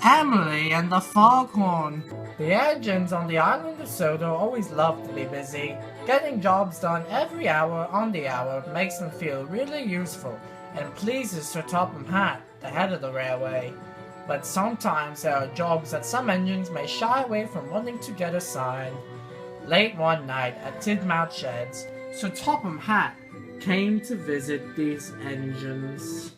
Emily and the Foghorn. The engines on the island of Sodor always love to be busy. Getting jobs done every hour on the hour makes them feel really useful and pleases Sir Topham Hatt, the head of the railway. But sometimes there are jobs that some engines may shy away from wanting to get assigned. Late one night at Tidmouth Sheds, Sir Topham Hatt came to visit these engines.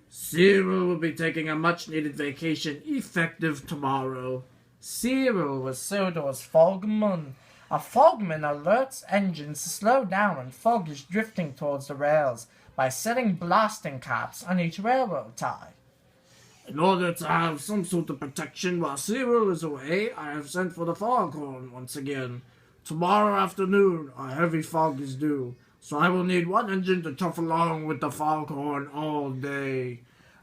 Cyril will be taking a much-needed vacation effective tomorrow. Cyril was Sodor's fogman. A fogman alerts engines to slow down when fog is drifting towards the rails by setting blasting caps on each railroad tie. In order to have some sort of protection while Cyril is away, I have sent for the Foghorn once again. Tomorrow afternoon, a heavy fog is due, so I will need one engine to tough along with the Foghorn all day.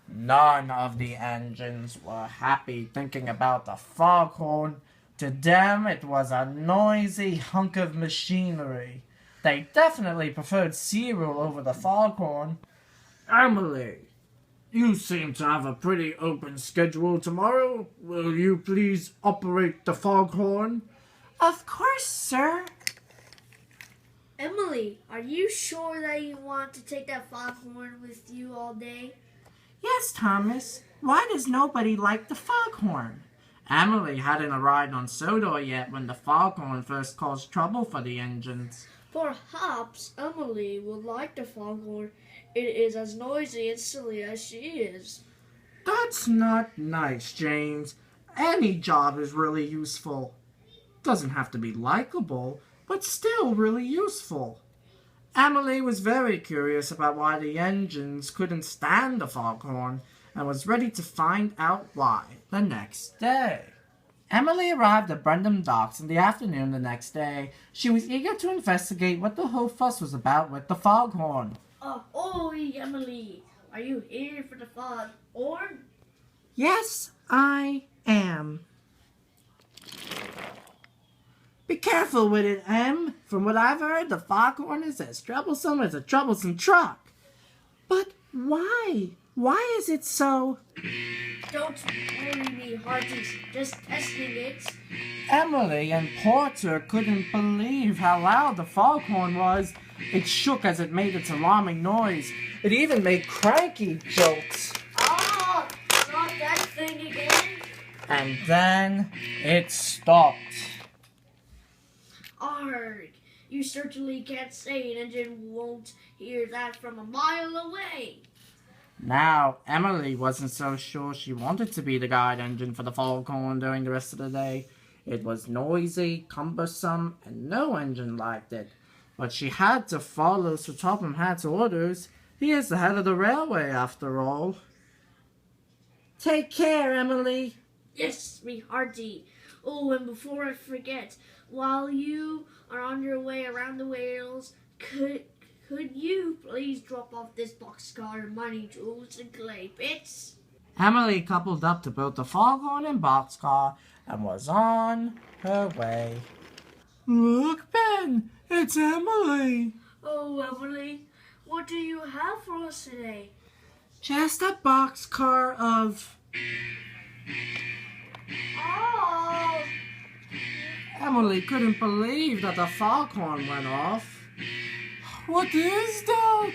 None of the engines were happy thinking about the Foghorn. To them, it was a noisy hunk of machinery. They definitely preferred Cyril over the Foghorn. Emily, you seem to have a pretty open schedule tomorrow. Will you please operate the Foghorn? Of course, sir. Emily, are you sure that you want to take that foghorn with you all day? Yes, Thomas. Why does nobody like the Foghorn? Emily hadn't arrived on Sodor yet when the Foghorn first caused trouble for the engines. Perhaps Emily would like the foghorn. It is as noisy and silly as she is. That's not nice, James. Any job is really useful. Doesn't have to be likable, but still really useful. Emily was very curious about why the engines couldn't stand the Foghorn and was ready to find out why the next day. Emily arrived at Brendam Docks in the afternoon the next day. She was eager to investigate what the whole fuss was about with the Foghorn. Oi, Emily, are you here for the foghorn? Yes, I am. Be careful with it, Em. From what I've heard, the Foghorn is as troublesome as a troublesome truck. But why? Why is it so? Don't worry me, hearties. Just testing it. Emily and Porter couldn't believe how loud the Foghorn was. It shook as it made its alarming noise. It even made Cranky jolts. Ah, not that thing again. And then it stopped. Arg! You certainly can't say an engine won't hear that from a mile away. Now, Emily wasn't so sure she wanted to be the guide engine for the Foghorn during the rest of the day. It was noisy, cumbersome, and no engine liked it. But she had to follow Sir Topham Hatt's orders. He is the head of the railway, after all. Take care, Emily. Yes, me hearty. Oh, and before I forget, while you are on your way around the whales, could you please drop off this boxcar, mining tools, and clay pits? Emily coupled up to both the Foghorn and boxcar and was on her way. Look, Ben, it's Emily. Oh, Emily, what do you have for us today? Just a boxcar of... Oh! Emily couldn't believe that the Foghorn went off. What is that?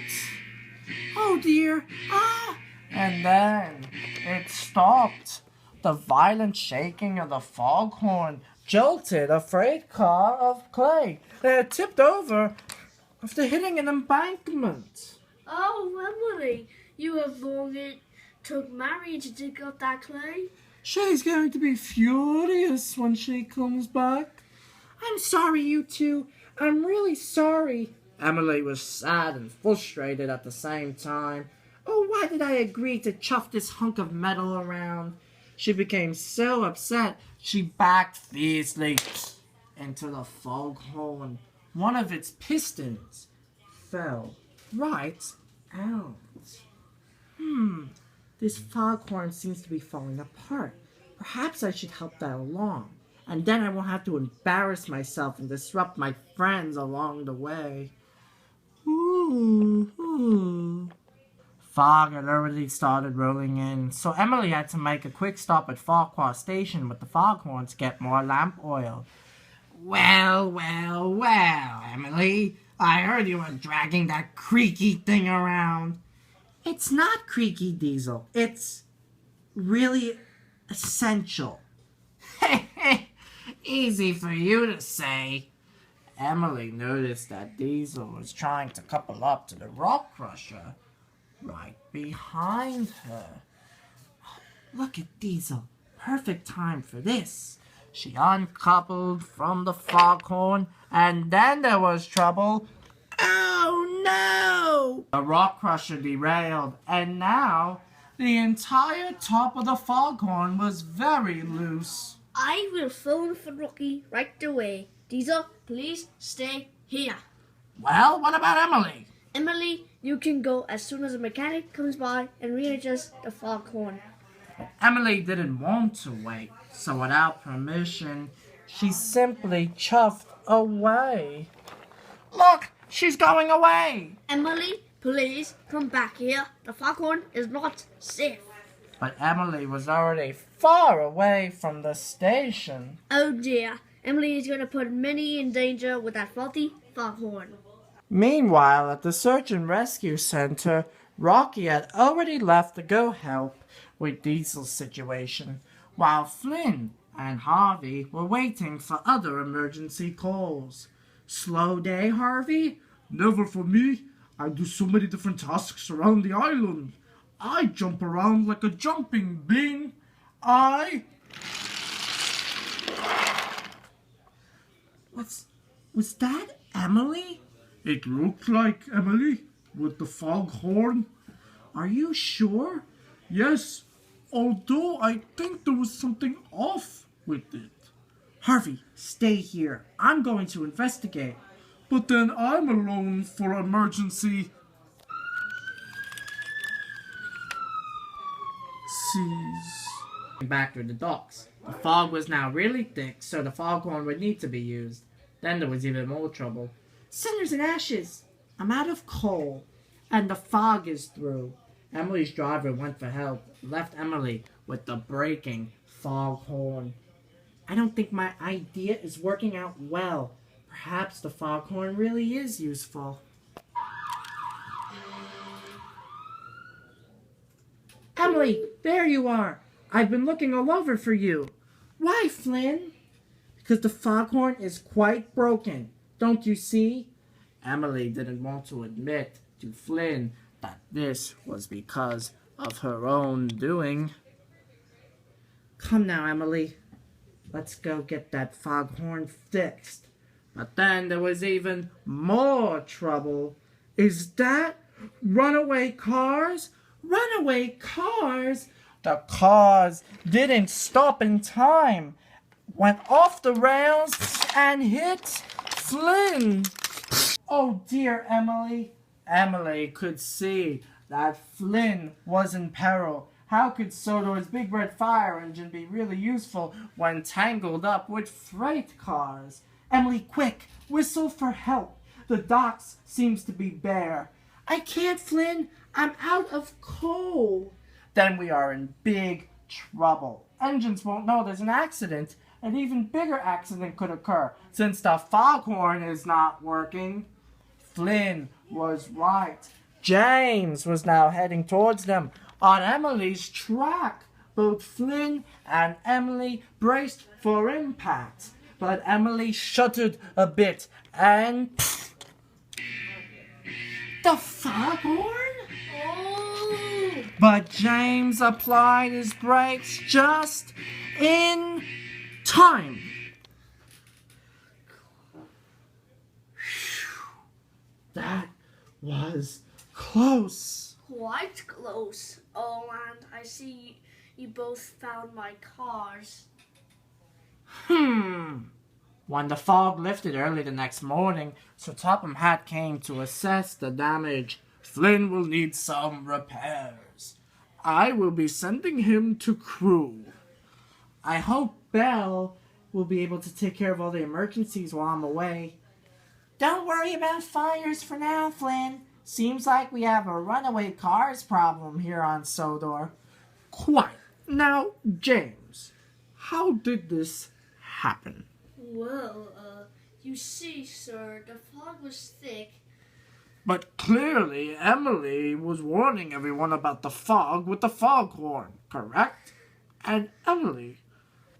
Oh dear, ah! And then it stopped. The violent shaking of the Foghorn jolted a freight car of clay that had tipped over after hitting an embankment. Oh, Emily, you have long it took Marion to dig up that clay? She's going to be furious when she comes back. I'm sorry, you two. I'm really sorry. Emily was sad and frustrated at the same time. Oh, why did I agree to chuff this hunk of metal around? She became so upset, she backed fiercely into the Foghorn. One of its pistons fell right out. This Foghorn seems to be falling apart. Perhaps I should help that along, and then I won't have to embarrass myself and disrupt my friends along the way. Fog had already started rolling in, so Emily had to make a quick stop at Farquhar Station with the Foghorn to get more lamp oil. Well, Emily, I heard you were dragging that creaky thing around. It's not creaky, Diesel. It's really essential. Easy for you to say. Emily noticed that Diesel was trying to couple up to the rock crusher right behind her. Look at Diesel. Perfect time for this. She uncoupled from the Foghorn, and then there was trouble. Oh no! The rock crusher derailed, and now the entire top of the Foghorn was very loose. I will phone for Rocky right away. Diesel, please stay here. Well, what about Emily? Emily, you can go as soon as a mechanic comes by and readjusts the Foghorn. Emily didn't want to wait, so without permission, she simply chuffed away. Look, she's going away! Emily, please come back here. The Foghorn is not safe. But Emily was already far away from the station. Oh dear, Emily is going to put many in danger with that faulty Foghorn. Meanwhile, at the search and rescue center, Rocky had already left to go help with Diesel's situation, while Flynn and Harvey were waiting for other emergency calls. Slow day, Harvey? Never for me. I do so many different tasks around the island. I jump around like a jumping bean. Was that Emily? It looked like Emily with the foghorn. Are you sure? Yes, although I think there was something off with it. Harvey, stay here. I'm going to investigate. But then I'm alone for emergency. Back to the docks. The fog was now really thick, so the foghorn would need to be used. Then there was even more trouble. Cinders and ashes! I'm out of coal, and the fog is through. Emily's driver went for help, left Emily with the breaking foghorn. I don't think my idea is working out well. Perhaps the foghorn really is useful. Emily, there you are. I've been looking all over for you. Why, Flynn? Because the foghorn is quite broken. Don't you see? Emily didn't want to admit to Flynn that this was because of her own doing. Come now, Emily. Let's go get that foghorn fixed. But then there was even more trouble. Is that runaway cars? Runaway cars? The cars didn't stop in time, went off the rails, and hit Flynn. Oh dear, Emily. Emily could see that Flynn was in peril. How could Sodor's big red fire engine be really useful when tangled up with freight cars? Emily, quick, whistle for help. The docks seems to be bare. I can't, Flynn. I'm out of coal. Then we are in big trouble. Engines won't know there's an accident. An even bigger accident could occur since the foghorn is not working. Flynn was right. James was now heading towards them on Emily's track. Both Flynn and Emily braced for impact, but Emily shuddered a bit and... The foghorn? Oh! But James applied his brakes just in time. That was close. Quite close. Oh, and I see you both found my cars. When the fog lifted early the next morning, Sir Topham Hatt came to assess the damage. Flynn will need some repairs. I will be sending him to crew. I hope Belle will be able to take care of all the emergencies while I'm away. Don't worry about fires for now, Flynn. Seems like we have a runaway cars problem here on Sodor. Quiet. Now, James, how did this happen? Well, you see, sir, the fog was thick. But clearly, Emily was warning everyone about the fog with the foghorn, correct? And Emily,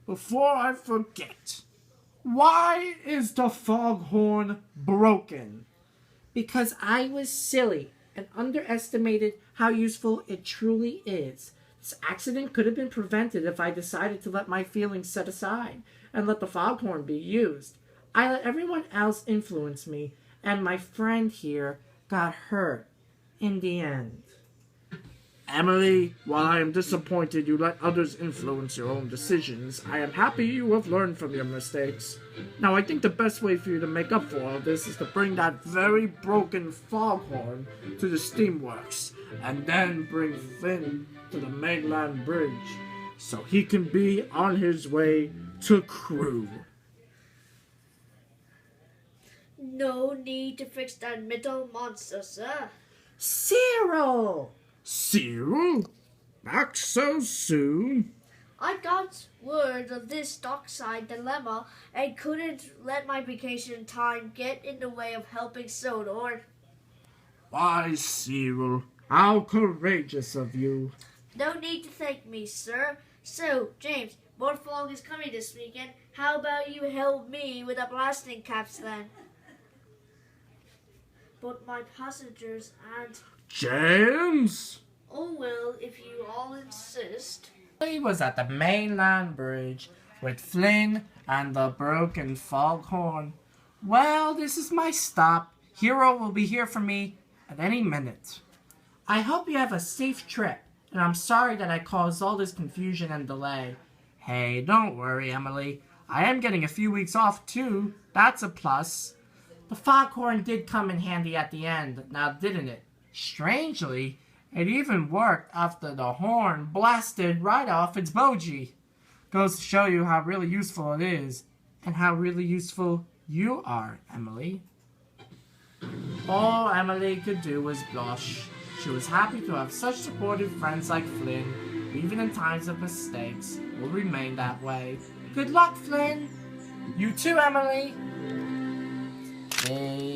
before I forget, why is the foghorn broken? Because I was silly and underestimated how useful it truly is. This accident could have been prevented if I decided to let my feelings set aside and let the foghorn be used. I let everyone else influence me, and my friend here got hurt in the end. Emily, while I am disappointed you let others influence your own decisions, I am happy you have learned from your mistakes. Now, I think the best way for you to make up for all this is to bring that very broken foghorn to the steamworks, and then bring Flynn to the mainland bridge, so he can be on his way to Crew. No need to fix that middle monster, sir. Cyril! Cyril? Back so soon? I got word of this dockside dilemma and couldn't let my vacation time get in the way of helping Sodor. Why, Cyril, how courageous of you. No need to thank me, sir. So, James, more fog is coming this weekend. How about you help me with the blasting caps then? But my passengers and... James? Oh well, if you all insist. He was at the mainland bridge with Flynn and the broken foghorn. Well, this is my stop. Hero will be here for me at any minute. I hope you have a safe trip, and I'm sorry that I caused all this confusion and delay. Hey, don't worry, Emily. I am getting a few weeks off too. That's a plus. The foghorn did come in handy at the end, now didn't it? Strangely, it even worked after the horn blasted right off its bogey. Goes to show you how really useful it is, and how really useful you are, Emily. All Emily could do was blush. She was happy to have such supportive friends like Flynn, who even in times of mistakes will remain that way. Good luck, Flynn! You too, Emily! Hey.